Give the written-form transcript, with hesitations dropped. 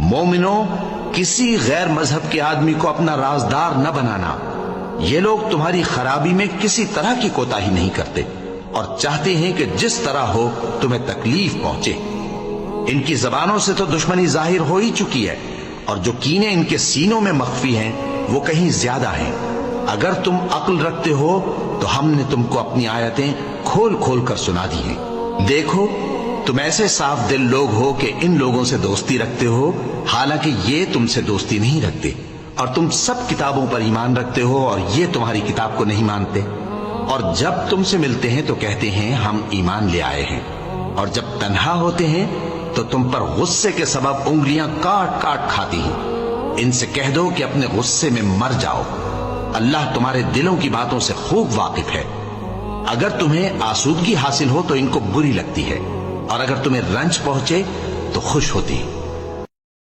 مومنو، کسی غیر مذہب کے آدمی کو اپنا رازدار نہ بنانا۔ یہ لوگ تمہاری خرابی میں کسی طرح کی کوتاہی نہیں کرتے اور چاہتے ہیں کہ جس طرح ہو تمہیں تکلیف پہنچے۔ ان کی زبانوں سے تو دشمنی ظاہر ہو ہی چکی ہے، اور جو کینے ان کے سینوں میں مخفی ہیں وہ کہیں زیادہ ہیں۔ اگر تم عقل رکھتے ہو تو ہم نے تم کو اپنی آیتیں کھول کھول کر سنا دی ہیں۔ دیکھو، تم ایسے صاف دل لوگ ہو کہ ان لوگوں سے دوستی رکھتے ہو، حالانکہ یہ تم سے دوستی نہیں رکھتے، اور تم سب کتابوں پر ایمان رکھتے ہو اور یہ تمہاری کتاب کو نہیں مانتے، اور جب تم سے ملتے ہیں تو کہتے ہیں ہم ایمان لے آئے ہیں، اور جب تنہا ہوتے ہیں تو تم پر غصے کے سبب انگلیاں کاٹ کاٹ کھاتی ہیں۔ ان سے کہہ دو کہ اپنے غصے میں مر جاؤ، اللہ تمہارے دلوں کی باتوں سے خوب واقف ہے۔ اگر تمہیں آسودگی حاصل ہو تو ان کو بری لگتی ہے، اور اگر تمہیں رنج پہنچے تو خوش ہوتی ہے۔